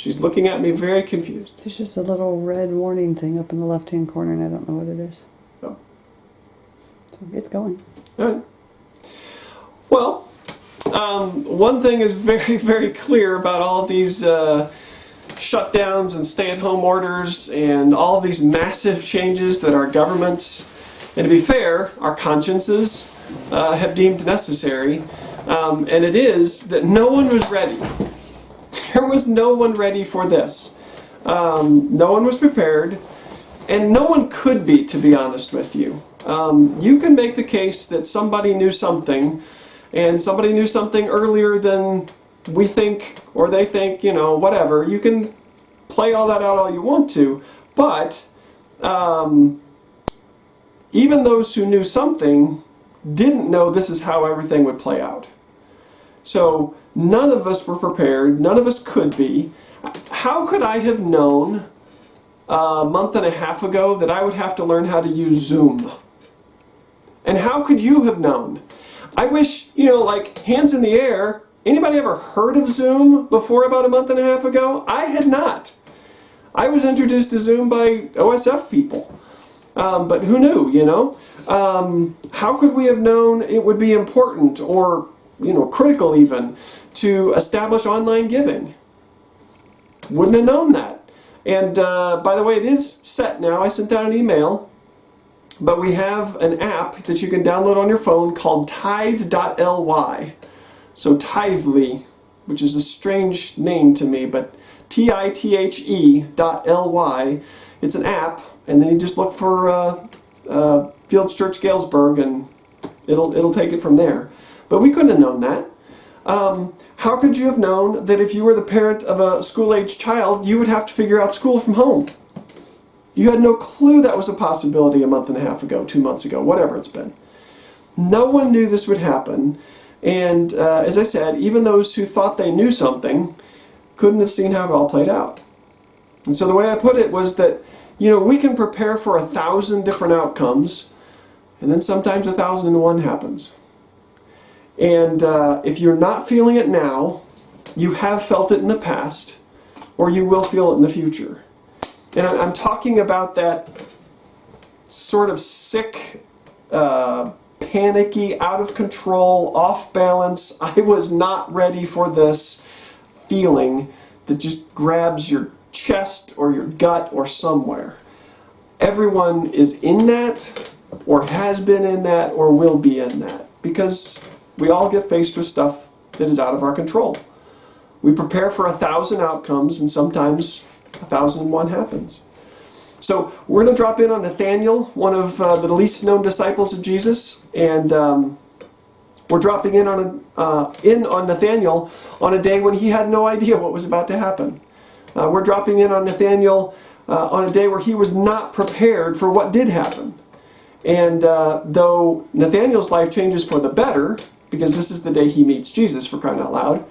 She's looking at me very confused. There's just a little red warning thing up in the left-hand corner, and I don't know what it is. Oh. So it's going. All right. Well, one thing is very, very clear about all of these shutdowns and stay-at-home orders and all of these massive changes that our governments, and to be fair, our consciences have deemed necessary. And it is that no one was ready. There was no one ready for this. No one was prepared, and no one could be, to be honest with you. You can make the case that somebody knew something, and somebody knew something earlier than we think, or they think, you know, whatever. You can play all that out all you want to, but even those who knew something didn't know this is how everything would play out. So none of us were prepared. None of us could be. How could I have known a month and a half ago that I would have to learn how to use Zoom? And how could you have known? I wish, you know, like, hands in the air, anybody ever heard of Zoom before about a month and a half ago? I had not. I was introduced to Zoom by OSF people. But who knew, you know? How could we have known it would be important or, you know, critical even to establish online giving? Wouldn't have known that. And by the way, it is set now. I sent out an email. But we have an app that you can download on your phone called Tithe.ly. So Tithely, which is a strange name to me, but Tithe.ly. It's an app, and then you just look for Fields Church Galesburg, and it'll take it from there. But we couldn't have known that. How could you have known that if you were the parent of a school-aged child, you would have to figure out school from home? You had no clue that was a possibility a month and a half ago, 2 months ago, whatever it's been. No one knew this would happen. And as I said, even those who thought they knew something couldn't have seen how it all played out. And so the way I put it was that, you know, we can prepare for 1,000 different outcomes, and then sometimes 1,001 happens. And if you're not feeling it now, you have felt it in the past, or you will feel it in the future. And I'm talking about that sort of sick, panicky, out of control, off balance, I was not ready for this feeling that just grabs your chest or your gut or somewhere. Everyone is in that, or has been in that, or will be in that, because we all get faced with stuff that is out of our control. We prepare for 1,000 outcomes, and sometimes 1,001 happens. So we're going to drop in on Nathanael, one of the least known disciples of Jesus, and we're dropping in on Nathanael on a day when he had no idea what was about to happen. We're dropping in on Nathanael on a day where he was not prepared for what did happen. And though Nathanael's life changes for the better, because this is the day he meets Jesus, for crying out loud,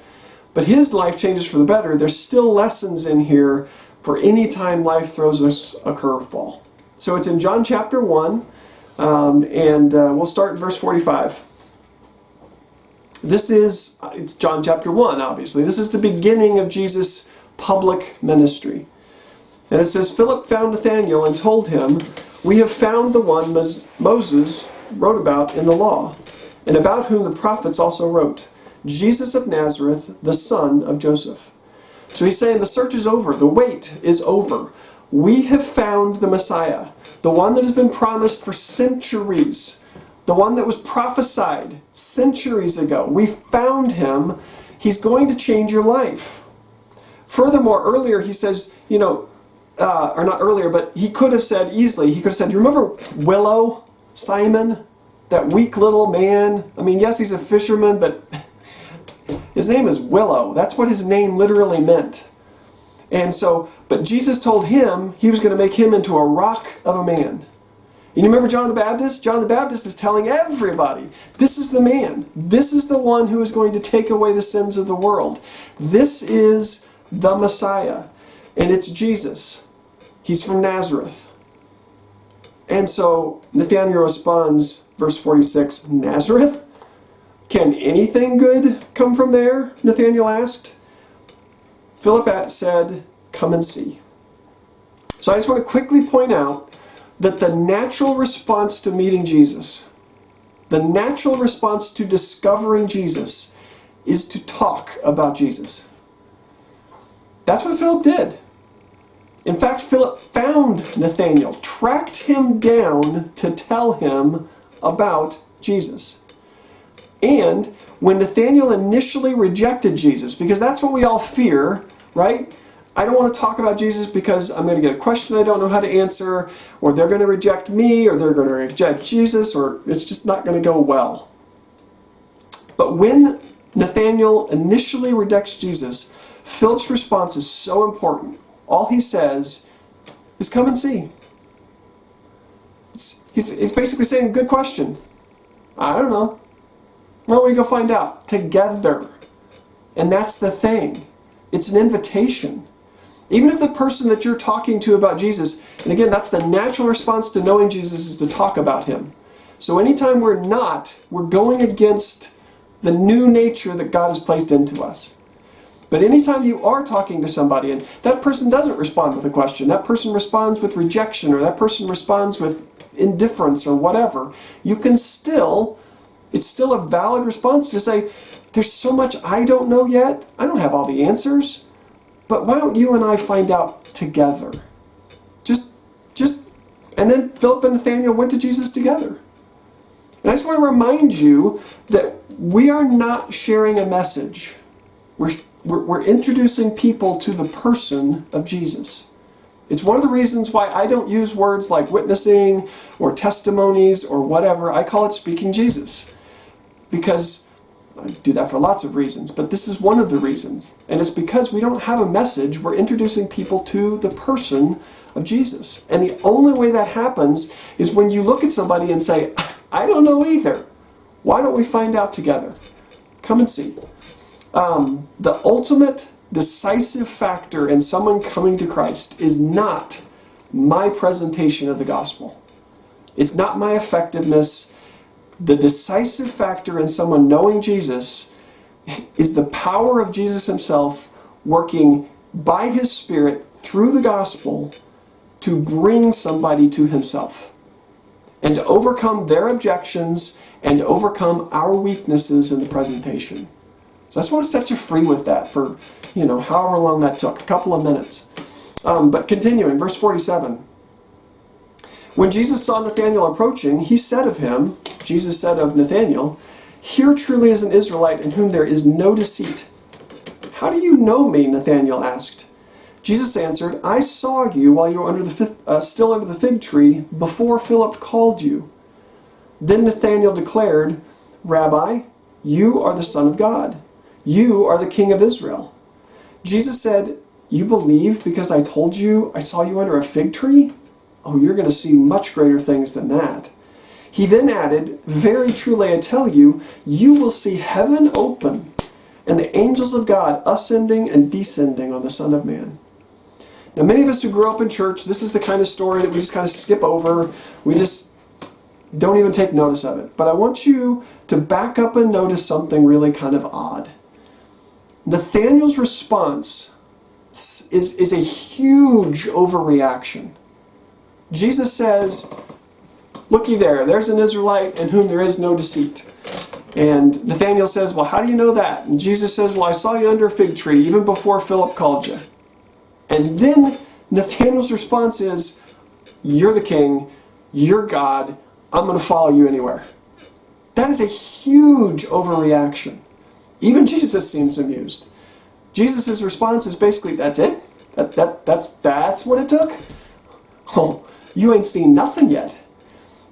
but his life changes for the better, there's still lessons in here for any time life throws us a curveball. So it's in John chapter 1, and we'll start in verse 45. It's John chapter 1, obviously. This is the beginning of Jesus' public ministry. And it says, Philip found Nathanael and told him, "We have found the one Moses wrote about in the law, and about whom the prophets also wrote, Jesus of Nazareth, the son of Joseph." So he's saying the search is over. The wait is over. We have found the Messiah, the one that has been promised for centuries, the one that was prophesied centuries ago. We found him. He's going to change your life. Furthermore, earlier he says, you know, or not earlier, but he could have said easily, he could have said, you remember Willow, Simon, that weak little man? I mean, yes, he's a fisherman, but his name is Willow. That's what his name literally meant. And so, but Jesus told him he was going to make him into a rock of a man. And you remember John the Baptist? John the Baptist is telling everybody, this is the man. This is the one who is going to take away the sins of the world. This is the Messiah. And it's Jesus. He's from Nazareth. And so Nathanael responds, verse 46, Nazareth? Can anything good come from there? Nathanael asked. Philip said, "Come and see." So I just want to quickly point out that the natural response to meeting Jesus, the natural response to discovering Jesus, is to talk about Jesus. That's what Philip did. In fact, Philip found Nathanael, tracked him down to tell him about Jesus. And when Nathanael initially rejected Jesus, because that's what we all fear, right? I don't want to talk about Jesus because I'm going to get a question I don't know how to answer, or they're going to reject me, or they're going to reject Jesus, or it's just not going to go well. But when Nathanael initially rejects Jesus, Philip's response is so important. All he says is, "Come and see." He's basically saying, "Good question. I don't know. Why don't we go find out together?" And that's the thing. It's an invitation. Even if the person that you're talking to about Jesus, and again, that's the natural response to knowing Jesus, is to talk about him. So anytime we're going against the new nature that God has placed into us. But anytime you are talking to somebody and that person doesn't respond with a question, that person responds with rejection, or that person responds with indifference or whatever, it's still a valid response to say, "There's so much I don't know yet. I don't have all the answers. But why don't you and I find out together?" And then Philip and Nathanael went to Jesus together. And I just want to remind you that we are not sharing a message. We're introducing people to the person of Jesus. It's one of the reasons why I don't use words like witnessing or testimonies or whatever. I call it speaking Jesus. Because I do that for lots of reasons, but this is one of the reasons. And it's because we don't have a message. We're introducing people to the person of Jesus. And the only way that happens is when you look at somebody and say, "I don't know either. Why don't we find out together? Come and see." The ultimate decisive factor in someone coming to Christ is not my presentation of the gospel. It's not my effectiveness. The decisive factor in someone knowing Jesus is the power of Jesus himself working by his Spirit through the gospel to bring somebody to himself and to overcome their objections and overcome our weaknesses in the presentation. So I just want to set you free with that for, however long that took, a couple of minutes. But continuing, verse 47. When Jesus saw Nathanael approaching, he said of him, Jesus said of Nathanael, "Here truly is an Israelite in whom there is no deceit." "How do you know me?" Nathanael asked. Jesus answered, "I saw you while you were still under the fig tree before Philip called you." Then Nathanael declared, "Rabbi, you are the Son of God. You are the King of Israel." Jesus said, "You believe because I told you I saw you under a fig tree? Oh, you're going to see much greater things than that." He then added, "Very truly I tell you, you will see heaven open and the angels of God ascending and descending on the Son of Man." Now, many of us who grew up in church, this is the kind of story that we just kind of skip over. We just don't even take notice of it. But I want you to back up and notice something really kind of odd. Nathanael's response is a huge overreaction. Jesus says, "Looky there, there's an Israelite in whom there is no deceit." And Nathanael says, "Well, how do you know that?" And Jesus says, "Well, I saw you under a fig tree even before Philip called you." And then Nathanael's response is, "You're the king, you're God, I'm going to follow you anywhere." That is a huge overreaction. Even Jesus seems amused. Jesus' response is basically, "That's it? That's what it took? Oh, you ain't seen nothing yet."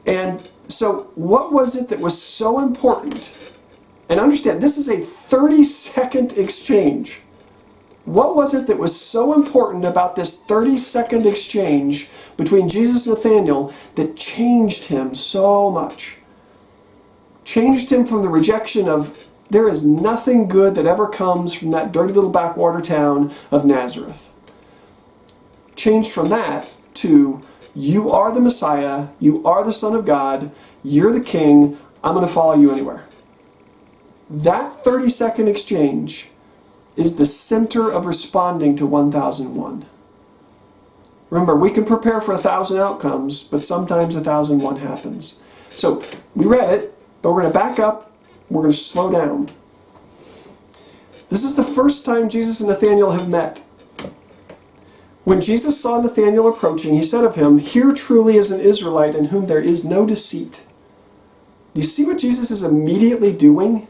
And so what was it that was so important? And understand, this is a 30-second exchange. What was it that was so important about this 30-second exchange between Jesus and Nathanael that changed him so much? Changed him from the rejection of, there is nothing good that ever comes from that dirty little backwater town of Nazareth. Changed from that to, you are the Messiah, you are the Son of God, you're the King, I'm going to follow you anywhere. That 30-second exchange is the center of responding to 1001. Remember, we can prepare for 1,000 outcomes, but sometimes 1001 happens. So we read it, but we're going to back up. We're going to slow down. This is the first time Jesus and Nathanael have met. When Jesus saw Nathanael approaching, he said of him, "Here truly is an Israelite in whom there is no deceit." Do you see what Jesus is immediately doing?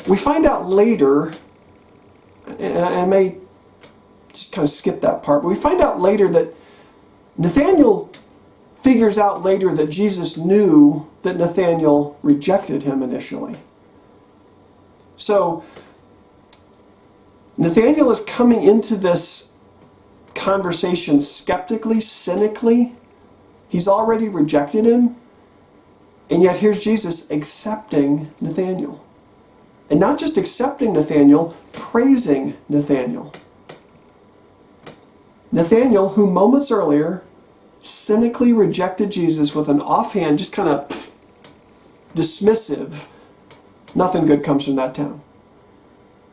We find out later, and I may just kind of skip that part, but we find out later that Nathanael figures out later that Jesus knew that Nathanael rejected him initially. So, Nathanael is coming into this conversation skeptically, cynically. He's already rejected him. And yet here's Jesus accepting Nathanael. And not just accepting Nathanael, praising Nathanael. Nathanael, who moments earlier cynically rejected Jesus with an offhand, just kind of dismissive, nothing good comes from that town.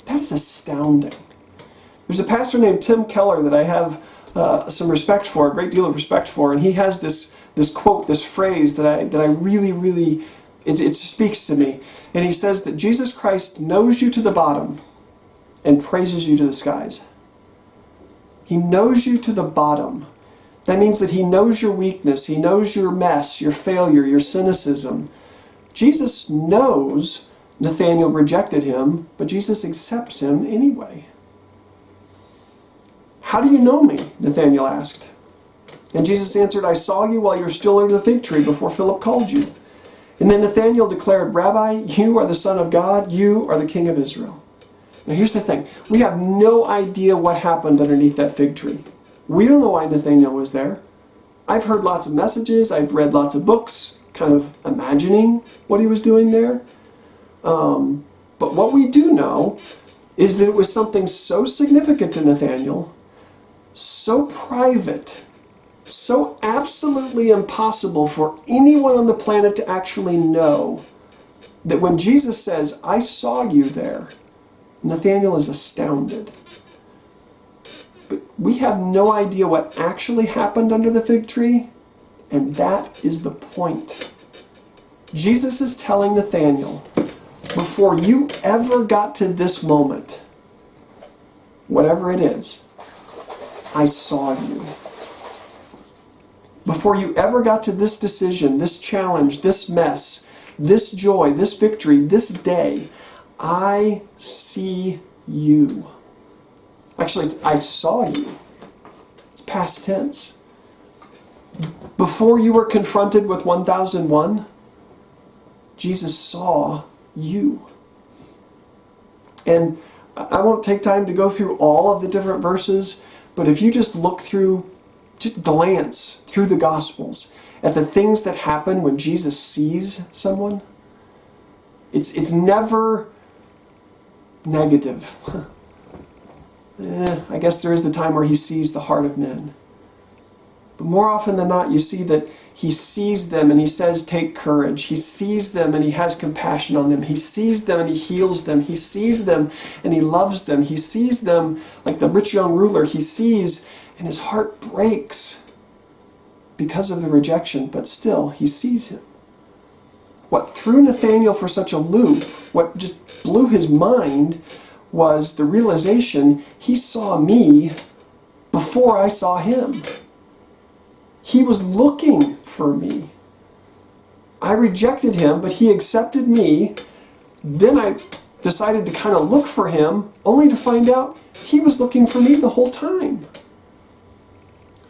That's astounding. There's a pastor named Tim Keller that I have some respect for, a great deal of respect for, and he has this quote, this phrase that I really, it speaks to me. And he says that Jesus Christ knows you to the bottom and praises you to the skies. He knows you to the bottom. That means that he knows your weakness, he knows your mess, your failure, your cynicism. Jesus knows Nathanael rejected him, but Jesus accepts him anyway. "How do you know me?" Nathanael asked. And Jesus answered, "I saw you while you were still under the fig tree before Philip called you." And then Nathanael declared, "Rabbi, you are the Son of God, you are the King of Israel." Now here's the thing. We have no idea what happened underneath that fig tree. We don't know why Nathanael was there. I've heard lots of messages, I've read lots of books, kind of imagining what he was doing there. But what we do know is that it was something so significant to Nathanael, so private, so absolutely impossible for anyone on the planet to actually know, that when Jesus says, "I saw you there," Nathanael is astounded. But we have no idea what actually happened under the fig tree, and that is the point. Jesus is telling Nathanael, before you ever got to this moment, whatever it is, I saw you. Before you ever got to this decision, this challenge, this mess, this joy, this victory, this day, I see you. Actually, it's I saw you. It's past tense. Before you were confronted with 1001, Jesus saw you. And I won't take time to go through all of the different verses, but if you just look through, just glance through the Gospels at the things that happen when Jesus sees someone, it's never negative. I guess there is the time where he sees the heart of men. But more often than not, you see that he sees them and he says, "Take courage." He sees them and he has compassion on them. He sees them and he heals them. He sees them and he loves them. He sees them like the rich young ruler. He sees and his heart breaks because of the rejection, but still he sees him. What threw Nathanael for such a loop, what just blew his mind, was the realization he saw me before I saw him. He was looking for me. I rejected him, but he accepted me. Then I decided to kind of look for him, only to find out he was looking for me the whole time.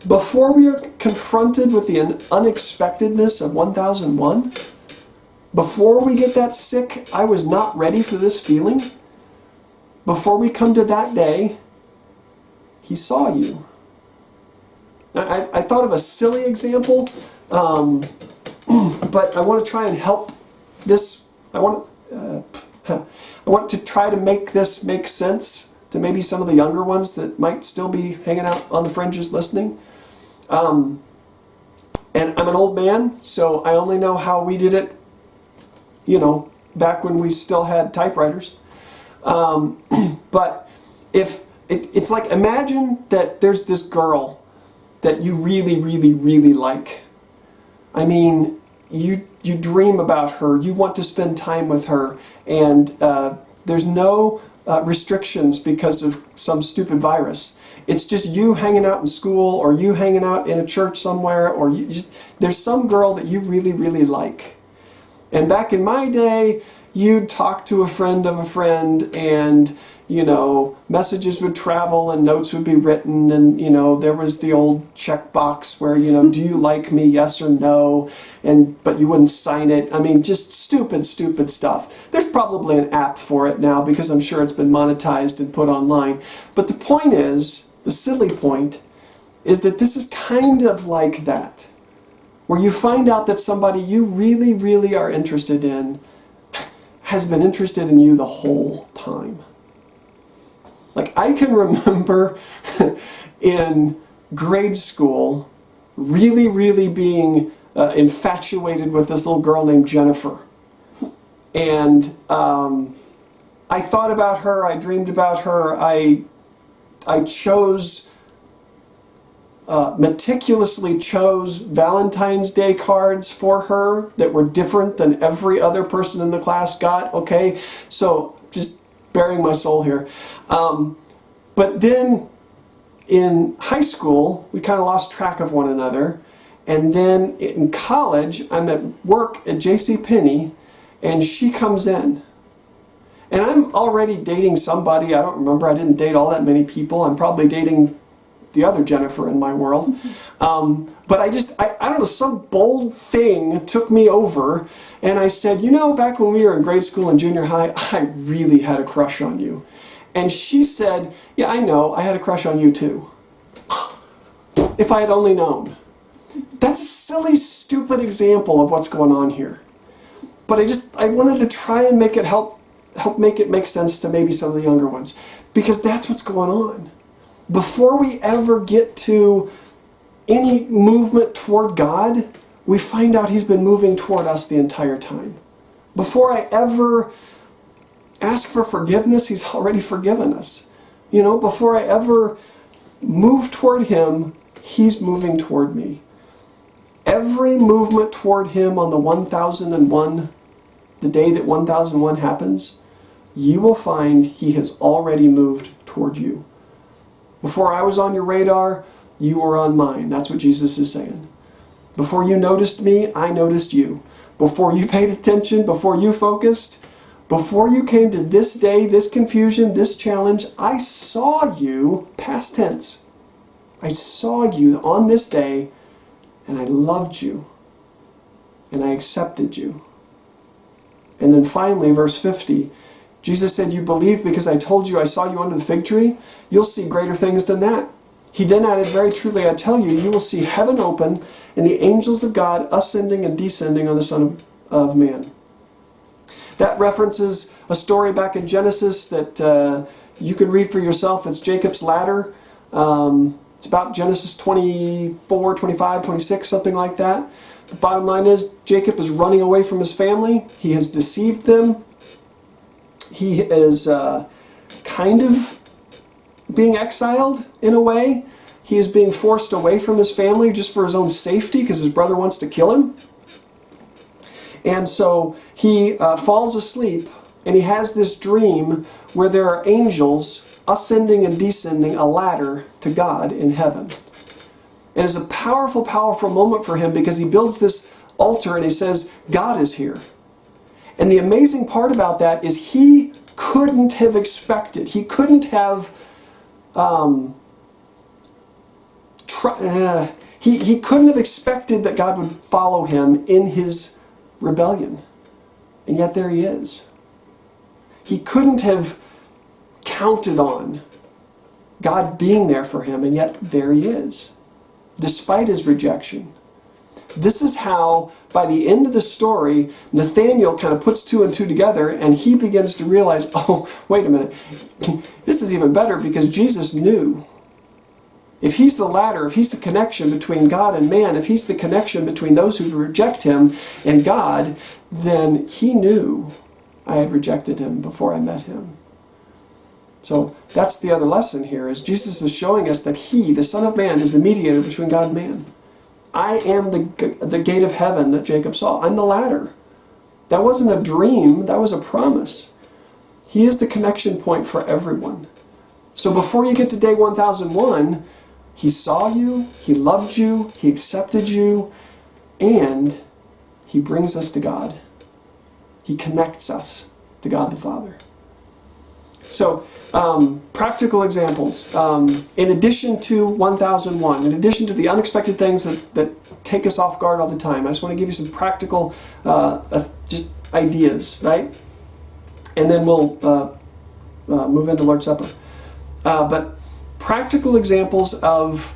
Before we are confronted with the unexpectedness of 1001, before we get that sick, I was not ready for this feeling. Before we come to that day, he saw you. I thought of a silly example, but I want to try and help this. I want to try to make this make sense to maybe some of the younger ones that might still be hanging out on the fringes listening. And I'm an old man, so I only know how we did it, back when we still had typewriters. But if it's like, imagine that there's this girl that you really, really, really like. I mean, you dream about her, you want to spend time with her, and there's no restrictions because of some stupid virus. It's just you hanging out in school, or you hanging out in a church somewhere, or there's some girl that you really, really like. And back in my day, you'd talk to a friend of a friend, and messages would travel and notes would be written, and there was the old checkbox where do you like me, yes or no, but you wouldn't sign it. I mean, just stupid stuff. There's probably an app for it now because I'm sure it's been monetized and put online. But the point is, the silly point is that this is kind of like that, where you find out that somebody you really, really are interested in has been interested in you the whole time. Like, I can remember in grade school really, really being infatuated with this little girl named Jennifer. And I thought about her, I dreamed about her, I meticulously chose Valentine's Day cards for her that were different than every other person in the class got, okay? So, just bearing my soul here. But then in high school, we kind of lost track of one another. And then in college, I'm at work at JCPenney, and she comes in. And I'm already dating somebody. I don't remember. I didn't date all that many people. I'm probably dating the other Jennifer in my world. But I don't know, some bold thing took me over, and I said, back when we were in grade school and junior high, I really had a crush on you. And she said, yeah, I know, I had a crush on you too. If I had only known. That's a silly, stupid example of what's going on here. But I wanted to try and make it help make it make sense to maybe some of the younger ones. Because that's what's going on. Before we ever get to any movement toward God, we find out He's been moving toward us the entire time. Before I ever ask for forgiveness, He's already forgiven us. Before I ever move toward Him, He's moving toward me. Every movement toward Him on the 1001, the day that 1001 happens, you will find He has already moved toward you. Before I was on your radar, you were on mine. That's what Jesus is saying. Before you noticed me, I noticed you. Before you paid attention, before you focused, before you came to this day, this confusion, this challenge, I saw you, past tense. I saw you on this day, and I loved you, and I accepted you. And then finally, verse 50, Jesus said, you believe because I told you I saw you under the fig tree? You'll see greater things than that. He then added, very truly I tell you, you will see heaven open and the angels of God ascending and descending on the Son of Man. That references a story back in Genesis that you can read for yourself. It's Jacob's ladder. It's about Genesis 24, 25, 26, something like that. The bottom line is Jacob is running away from his family. He has deceived them. He is kind of being exiled in a way. He is being forced away from his family just for his own safety because his brother wants to kill him. And so he falls asleep, and he has this dream where there are angels ascending and descending a ladder to God in heaven. And it's a powerful, powerful moment for him because he builds this altar and he says, God is here. And the amazing part about that is he couldn't have expected, he couldn't have he couldn't have expected that God would follow him in his rebellion. And yet there he is. He couldn't have counted on God being there for him, and yet there he is, despite his rejection. This is how, by the end of the story, Nathanael kind of puts two and two together, and he begins to realize, oh, wait a minute, this is even better because Jesus knew. If he's the ladder, if he's the connection between God and man, if he's the connection between those who reject him and God, then he knew I had rejected him before I met him. So that's the other lesson here, is Jesus is showing us that He, the Son of Man, is the mediator between God and man. I am the gate of heaven that Jacob saw. I'm the ladder. That wasn't a dream, that was a promise. He is the connection point for everyone. So before you get to day 1001, He saw you, He loved you, He accepted you, and He brings us to God. He connects us to God the Father. So, practical examples. In addition to 1001, in addition to the unexpected things that take us off guard all the time, I just want to give you some practical just ideas, right? And then we'll move into Lord's Supper. But practical examples of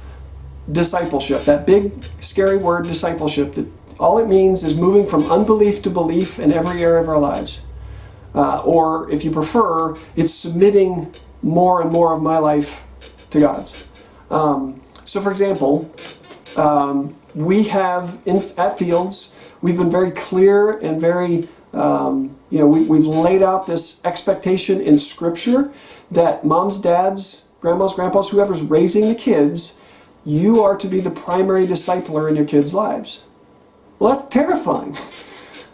discipleship, that big scary word discipleship, that all it means is moving from unbelief to belief in every area of our lives. Or if you prefer, it's submitting more and more of my life to God's. So for example, we have at Fields, we've been very clear and very, we've laid out this expectation in Scripture that moms, dads, grandmas, grandpas, whoever's raising the kids, you are to be the primary discipler in your kids' lives. Well, that's terrifying.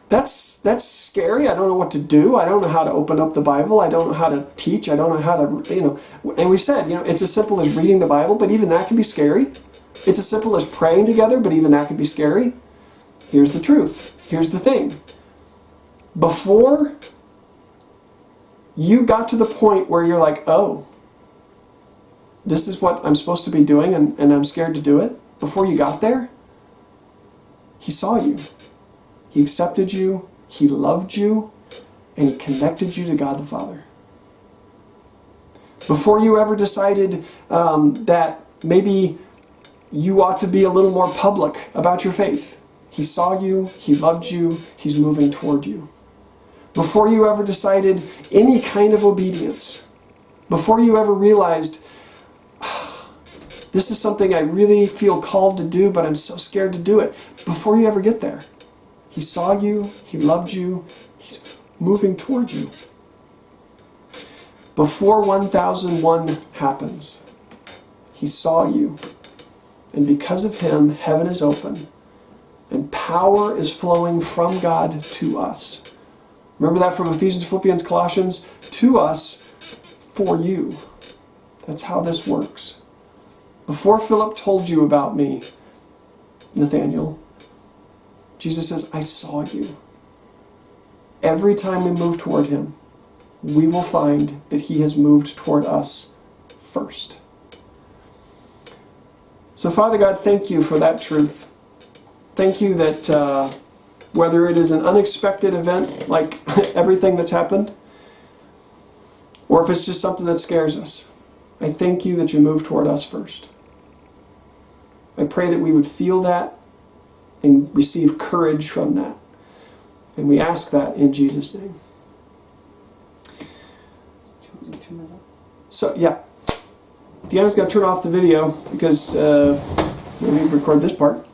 That's scary. I don't know what to do. I don't know how to open up the Bible. I don't know how to teach. I don't know how to, and we said, it's as simple as reading the Bible, but even that can be scary. It's as simple as praying together, but even that can be scary. Here's the truth. Here's the thing. Before you got to the point where you're like, oh, this is what I'm supposed to be doing and I'm scared to do it, before you got there, He saw you. He accepted you, He loved you, and He connected you to God the Father. Before you ever decided that maybe you ought to be a little more public about your faith, He saw you, He loved you, He's moving toward you. Before you ever decided any kind of obedience, before you ever realized, this is something I really feel called to do, but I'm so scared to do it, before you ever get there, He saw you, He loved you, He's moving toward you. Before 1001 happens, He saw you, and because of Him, heaven is open, and power is flowing from God to us. Remember that from Ephesians, Philippians, Colossians? To us, for you. That's how this works. Before Philip told you about me, Nathanael, Jesus says, I saw you. Every time we move toward Him, we will find that He has moved toward us first. So Father God, thank You for that truth. Thank You that whether it is an unexpected event like everything that's happened, or if it's just something that scares us, I thank You that You move toward us first. I pray that we would feel that and receive courage from that. And we ask that in Jesus' name. So, yeah. Deanna's got to turn off the video because we need to record this part.